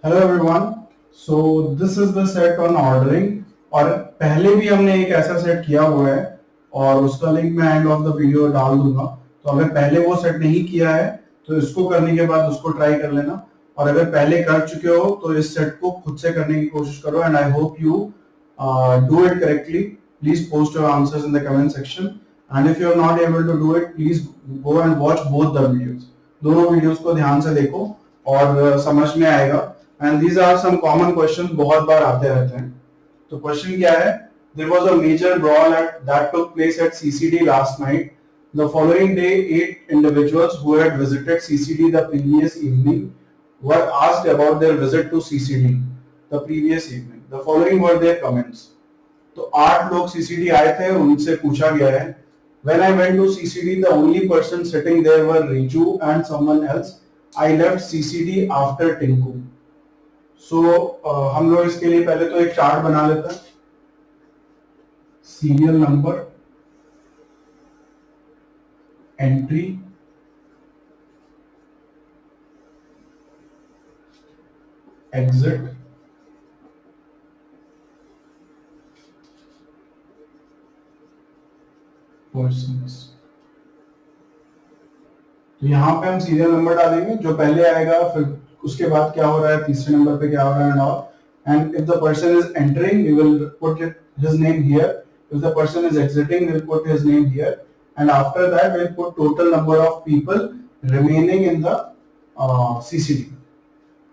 Hello everyone. So this is the set on ordering. और पहले भी हमने एक ऐसा सेट किया हुआ है और उसका लिंक मैं एंड ऑफ द वीडियो डाल दूंगा। तो अगर पहले वो सेट नहीं किया है तो इसको करने के बाद उसको ट्राई कर लेना, और अगर पहले कर चुके हो तो इस सेट को खुद से करने की कोशिश करो। And I hope you do it correctly. Please post your answers in the comment section, and if you are not able to do it please go and watch both the videos. दोनों videos को ध्यान से देखो और समझ में आएगा। And these are some common questions, बहुत बार आते रहते हैं। तो क्वेश्चन क्या है? There was a major brawl at that took place at CCD last night. The following day, 8 individuals who had visited CCD the previous evening were asked about their visit to CCD the previous evening. The following were their comments. तो 8 लोग CCD आए थे, उनसे पूछा गया है When I went to CCD, the only person sitting there were Riju and someone else. I left CCD after Tinku. सो हम लोग इसके लिए पहले तो एक चार्ट बना लेते हैं। Serial number, entry, exit, persons. तो यहाँ पे हम सीरियल नंबर डालेंगे, जो पहले आएगा, फिर उसके बाद क्या हो रहा है, तीसरे नंबर पे क्या हो रहा है and all. And if the person is entering V will put his name here, if the person is exiting we'll put his name here, and after that we'll put total number of people remaining in the CCD.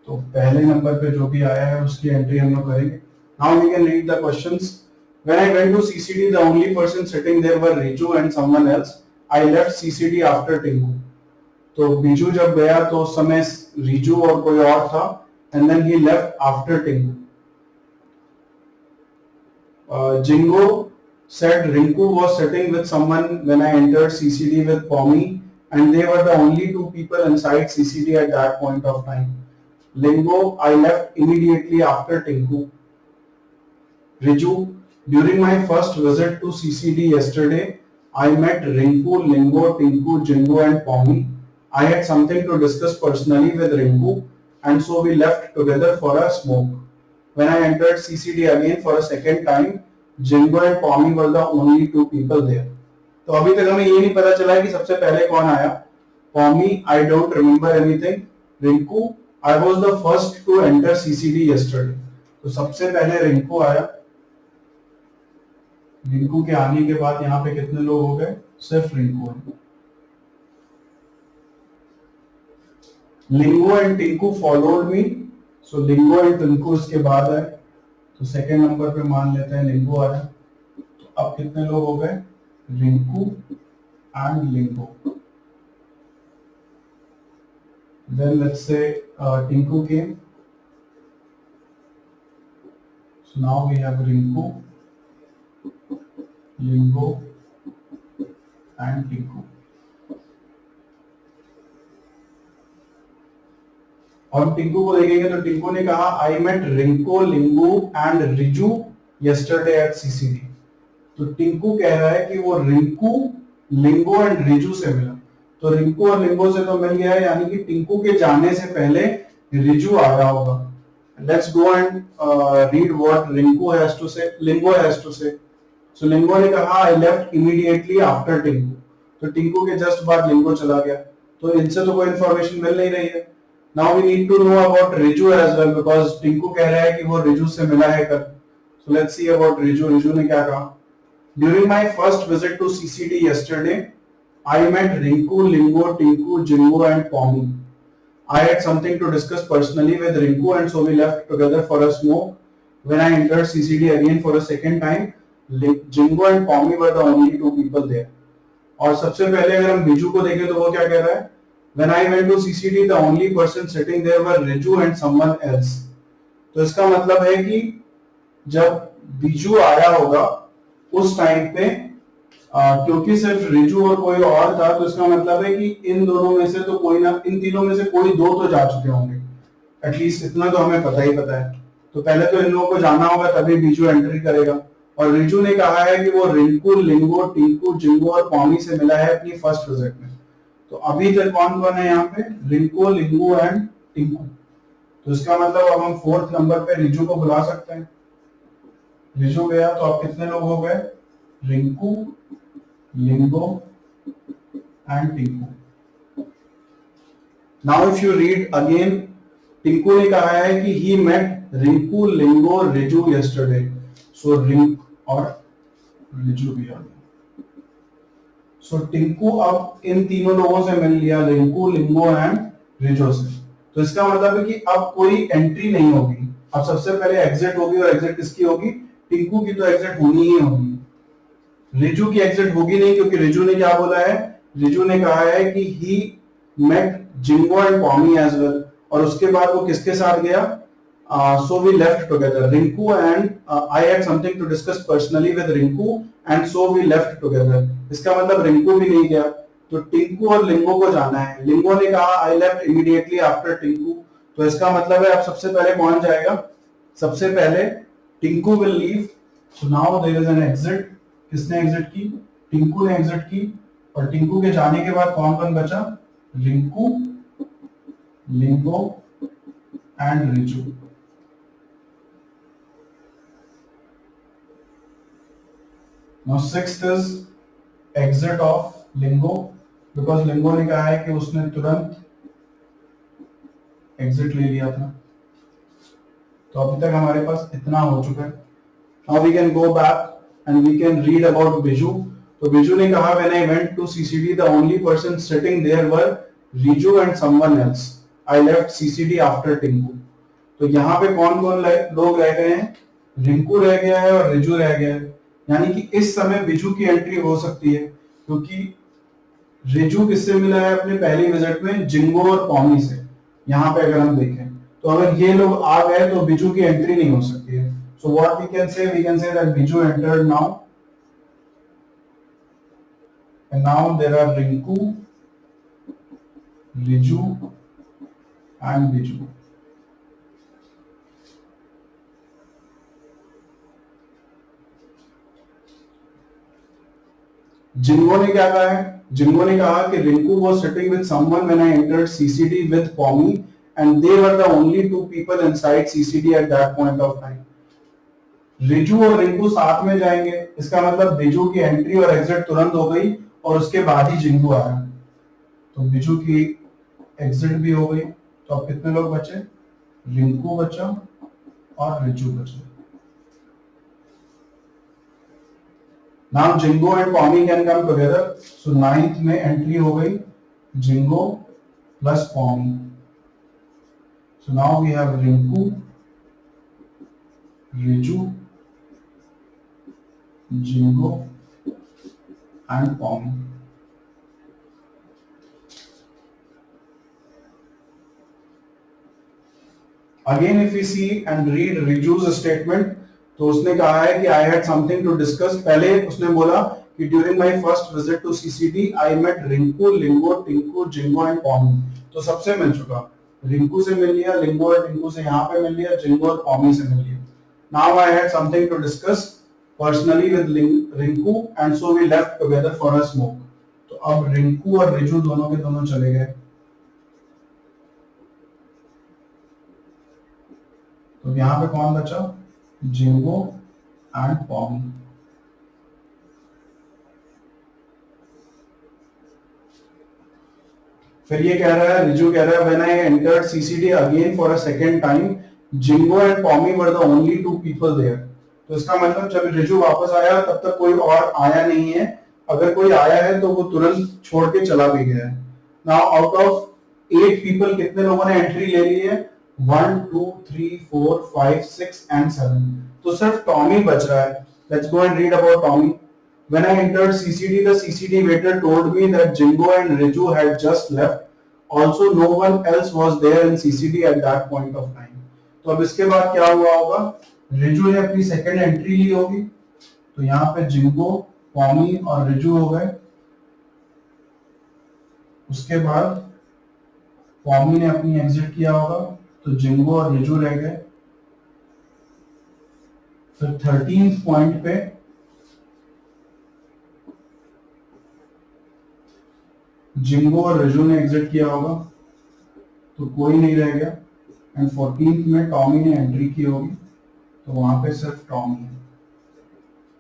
तो पहले number पे जो भी आया है उसकी entry हम लोग करेंगे। Now we can read the questions. When I went to CCD, the only person sitting there were Riju and someone else. I left CCD after Tinku. तो बीजू जब गया तो उस समय रिजू और कोई और था, and then he left after Tinku. Jingo said Rinku was sitting with someone when I entered CCD with Pommy, and they were the only two people inside CCD at that point of time. Lingo, I left immediately after Tinku. Riju, during my first visit to CCD yesterday, I met Rinku, Lingo, Tinku, Jingo and Pommy. I had something to discuss personally with Rinku, and so we left together for a smoke. When I entered CCD again for a second time, Jingo and Pommy were the only two people there. तो अभी तक हमें ये नहीं पता चला है कि सबसे पहले कौन आया। Pommy, I don't remember anything. Rinku, I was the first to enter CCD yesterday. तो सबसे पहले रिंकू आया। रिंकू के आने के बाद यहाँ पे कितने लोग हो गए? सिर्फ रिंकू है। Lingo and Tinku followed me, so Lingo and Tinku इसके बाद है, तो सेकेंड नंबर पे मान लेते हैं लिंगो आया। तो अब कितने लोग हो गए? Rinku and Lingo. Then let's say Tinku came, so now we have Rinku, lingo and Tinku. और टिंकू को देखेंगे तो टिंकू ने कहा I met Rinko, Lingo and Riju yesterday at CCD. तो टिंकू कह रहा है कि वो रिंकू, लिंगो एंड रिजू से मिला। तो रिंकू और लिंगो से तो मिल गया है, यानी कि टिंकू के जाने से पहले रिजू आया होगा। Let's go and read what Rinku has to say, Lingo has to say. So Lingo ने कहा I left immediately after Tinku. तो टिंकू के जस्ट बाद लिंगो चला गया, तो इनसे तो कोई इंफॉर्मेशन मिल नहीं रही है। Now we need to know about Riju as well, because Tinku कह रहा है कि वो रिजू से मिला है कल। So let's see about Riju. Riju ने क्या कहा? During my first visit to CCD yesterday, I met Rinku, Lingo, Tinku, Jingo and Pommy. I had something to discuss personally with Rinku, and so we left together for a smoke. When I entered CCD again for a second time, Jingo and Pommy were the only two people there. और सबसे पहले अगर हम बिजू को देखें तो वो क्या कह रहा है? When I went to CCD, the only person sitting there were Riju and someone else. तो इसका मतलब है कि जब बिजू आया होगा उस टाइम पे क्योंकि सिर्फ रिजू और कोई और था, तो इसका मतलब है कि इन दोनों में से तो कोई ना, इन तीनों में से कोई दो तो जा चुके होंगे। एटलीस्ट इतना तो हमें पता ही पता है। तो पहले तो इन लोगों को जाना होगा तभी बिजू एंट्री करेगा। और रिजू ने कहा है कि वो रिंकू, लिंगो, टिंकू, जिंगो और पॉमी से मिला है अपनी फर्स्ट विजिट में। तो अभी तक कौन कौन है यहाँ पे? रिंकू, लिंगू एंड टिंकू। तो इसका मतलब अब हम फोर्थ नंबर पे रिजू को बुला सकते हैं। रिजू गया तो अब कितने लोग हो गए, रिंकू, लिंगो and Tinku. Now if you read again, Tinku ने कहा है कि he met Rinku, Lingo, Riju yesterday. So Rinku और रिजू भी आ गया। सो टिंकू अब इन तीनों लोगों से मिल लिया, रिंकू, लिंगो एंड रिजो से। तो इसका मतलब है कि अब कोई एंट्री नहीं होगी। अब सबसे पहले एग्जिट होगी, और एग्जिट किसकी होगी, टिंकू की तो एग्जिट होनी ही होगी। रिजू की एग्जिट होगी नहीं, क्योंकि रिजू ने क्या बोला है, रिजू ने कहा है कि he met Jingo and Pommy as well, और उसके बाद वो किसके साथ गया, so we left together, Rinku and I had something to discuss personally with Rinku and so we left together। इसका मतलब रिंकू भी नहीं गया, तो टिंकू और लिंगो को जाना है। लिंगो ने कहा I left immediately after Tinku, तो इसका मतलब है अब सबसे पहले कौन जाएगा, सबसे पहले Tinku will leave। so now there is an exit। किसने एग्जिट की, टिंकू ने एग्जिट की, और टिंकू के जाने के बाद कौन कौन बचा, रिंकू, लिंगो and Riju. Now sixth is exit of Lingo, because Lingo ने कहा है कि उसने तुरंत एग्जिट ले लिया था। तो अभी तक हमारे पास इतना हो चुका है। Now we can go back and we can read about Biju। तो बिजू ने कहा when I went to CCD the only person sitting there were Riju and someone else। I left CCD after Tinku। तो यहाँ पे कौन कौन लोग रह गए हैं, रिंकू रह गया है और रिजू रह गया है। यानी कि इस समय बिजू की एंट्री हो सकती है, क्योंकि रिजू किससे मिला है अपने पहली विजिट में, जिंगो और पॉमी से। यहाँ पे अगर हम देखें तो अगर ये लोग आ गए तो बिजू की एंट्री नहीं हो सकती है। So what we can say, we can say that Biju entered now, and now there are Rinku, Riju and Biju. Jingo ने क्या कहा है, जिंगो ने कहा कि Rinku was sitting with someone when I entered CCD with Pommy and they were the only two people inside CCD at that point of time। Riju और रिंकू साथ में जाएंगे, इसका मतलब बिजू की एंट्री और एग्जिट तुरंत हो गई, और उसके बाद ही जिंगू आया। तो बिजू की एग्जिट भी हो गई, तो अब कितने लोग बचे, रिंकू बचा और रिजू बचा। Now Jingo and Pommy can come together। So ninth में एंट्री हो गई Jingo plus Pommy। So now we have Rinku, Riju, Jingo and Pommy। Again if we see and read Riju's statement, तो उसने कहा है कि I had something to discuss। पहले उसने बोला कि during my first visit to CCD I met Rinku, Lingo, Tinku, Jingo and Pommy। तो सबसे मिल चुका, रिंकू से मिल लिया, लिंगो और टिंकू से यहाँ पे मिल लिया, जिंगो और पॉमी से मिल लिया। Now I had something to discuss personally with Rinku and so we left together for a smoke। तो अब रिंकू और रिजू दोनों के दोनों चले गए। तो यहाँ पे कौन बचा, जिंगो एंड पॉमी। फिर ये कह रहा है, रिजू कह रहा है when I entered CCD again for a second time Jingo and Pommy were the only two people there. तो इसका मतलब जब रिजू वापस आया तब तक कोई और आया नहीं है, अगर कोई आया है तो वो तुरंत छोड़ के चला भी गया है। नाउ आउट ऑफ 8 पीपल कितने लोगों ने एंट्री ले ली है, 1 2 3 4 5 6 एंड 7। तो सिर्फ टॉमी बच रहा है। Let's go and read about Tommy. When I entered CCD, the CCD waiter told me that Jingo and Riju had just left। Also, no one else was there in CCD at that point of time। तो अब इसके बाद क्या हुआ होगा, रिजू ने अपनी second entry ली होगी, तो यहाँ पे जिंगो, पॉमी और रिजू हो गए। उसके बाद पॉमी ने अपनी एग्जिट किया होगा, तो जिंगो और रिजू रह गए। फिर 13th पॉइंट पे जिंगो और रिजू ने एग्जिट किया होगा, तो कोई नहीं रह गया। एंड 14th में टॉमी ने एंट्री की होगी, तो वहां पे सिर्फ टॉमी है,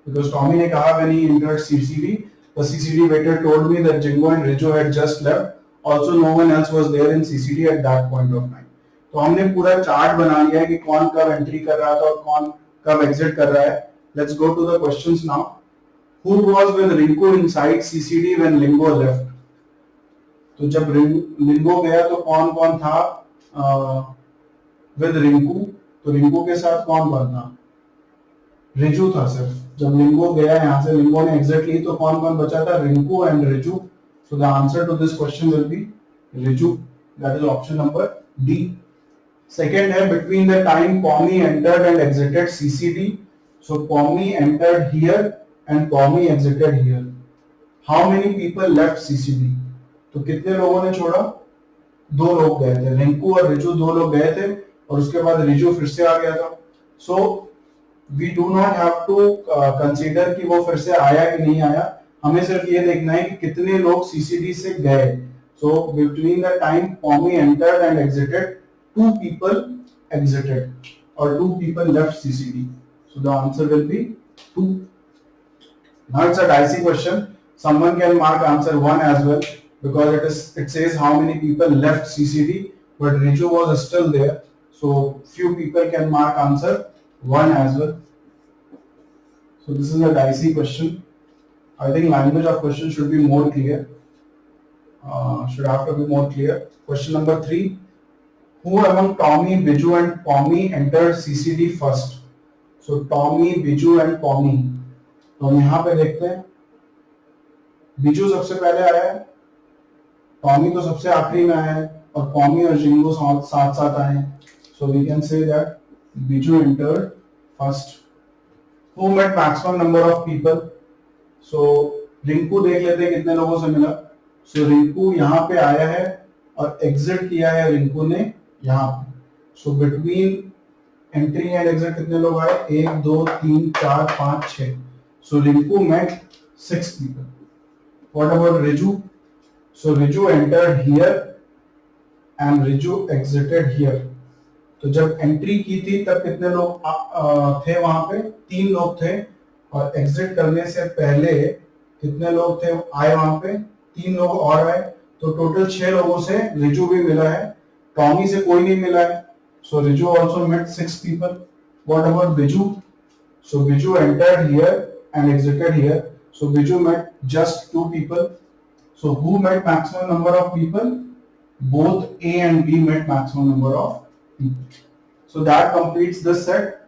बिकॉज टॉमी ने कहा when he entered CCD the CCD waiter told me that Jingo and Rijo had just left, also no one else was there in CCD at that point of time. तो हमने पूरा chart बना लिया है कि कौन कब एंट्री कर रहा था और कौन कब एग्जिट कर रहा है। Let's go to the questions now. Who was with Rinku inside CCD when Lingo left? तो जब लिंगो गया तो कौन कौन था विद रिंकू? तो रिंकू के साथ कौन कौन था? रिजू था सिर्फ। जब लिंगो गया यहाँ से, लिंगो ने एग्जिट ली, तो कौन कौन बचा था? Rinku and Riju. So the answer to this question will be Riju, that is option number D. Second है between the time Pommy entered and exited CCD. So Pommy entered here and Pommy exited here. How many people left CCD? तो कितने लोगों ने छोड़ा? दो लोग गए थे, रिंकू और रिजू, दो लोग गए थे और उसके बाद रिजू फिर से आ गया था। So we do not have to consider कि वो फिर से आया कि नहीं आया, हमें सिर्फ ये देखना है कि कितने लोग CCD से गए। So between the time Pommy entered and exited, 2 people exited or 2 people left CCD. So the answer will be 2. Now it's a dicey question. Someone can mark answer 1 as well because it says how many people left CCD, but Riju was still there. So few people can mark answer 1 as well. So this is a dicey question. I think language of question should be more clear. Should have to be more clear. Question number 3. Who among Tommy, Biju and Pommy entered CCD first? So Tommy, Biju and Pommy. तो हम यहाँ पे देखते हैं, बिजू सबसे पहले आया है, टॉमी तो सबसे आखिरी में आया है और पॉमी और जिंगो साथ साथ आए हैं। So we can say that Biju entered first. Who met maximum number of people? So Rinku देख लेते हैं कितने लोगों से मिला। So रिंकू यहाँ पे आया है और एग्जिट किया है रिंकू ने यहाँ पे। So between entry and exit कितने लोग आए? 1 2 3 4 5 6। So Rinku met 6 people. What about Riju? So Riju entered here and Riju exited here. तो जब एंट्री की थी तब कितने लोग थे वहां पे? 3 लोग थे, और एग्जिट करने से पहले कितने लोग थे आए वहां पे? 3 लोग और आए, तो टोटल 6 लोगों से रिजू भी मिला है, टॉमी से कोई नहीं मिला है। So Riju also met 6 people. What about Biju? So Biju entered here and exited here, so Biju met just 2 people. So who met maximum number of people? Both A and B met maximum number of people. So that completes this set.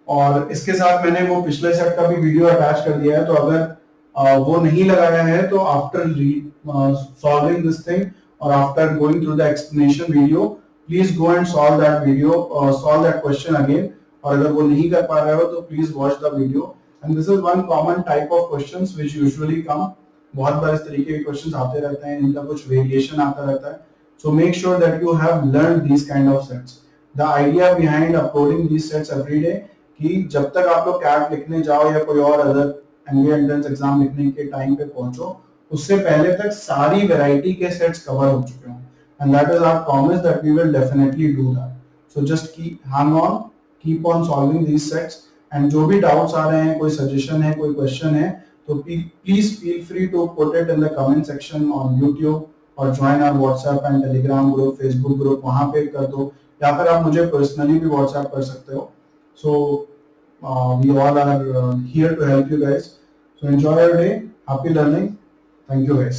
और इसके साथ मैंने वो पिछले set का भी video attach कर दिया है, तो अगर वो नहीं लगाया है तो after solving this thing or after going through the explanation video, please go and solve that video or solve that question again. और अगर वो नहीं कर पा रहे हो तो please watch the video. And this is one common type of questions which usually come. बहुत बार इस तरीके के questions आते रहते हैं, इनका कुछ variation आता रहता है. So make sure that you have learned these kind of sets. The idea behind uploading these sets every day कि जब तक आप लोग CAT लिखने जाओ या कोई और अदर एनडीए एंट्रेंस एग्जाम लिखने के टाइम पे पहुंचो, उससे पहले तक सारी वैरायटी के सेट्स कवर हो चुके हों, and that is our promise that we will definitely do that. So just hang on, keep on solving these sets, and जो भी डाउट्स आ रहे हैं, कोई सजेशन है, कोई क्वेश्चन है, तो please feel free to put it in the comment section on YouTube और join our WhatsApp and Telegram group, Facebook group, वहां पे कर दो, या फिर आप मुझे पर्सनली भी व्हाट्सएप कर सकते हो। So we all are here to help you guys. So enjoy your day. Happy learning. Thank you guys.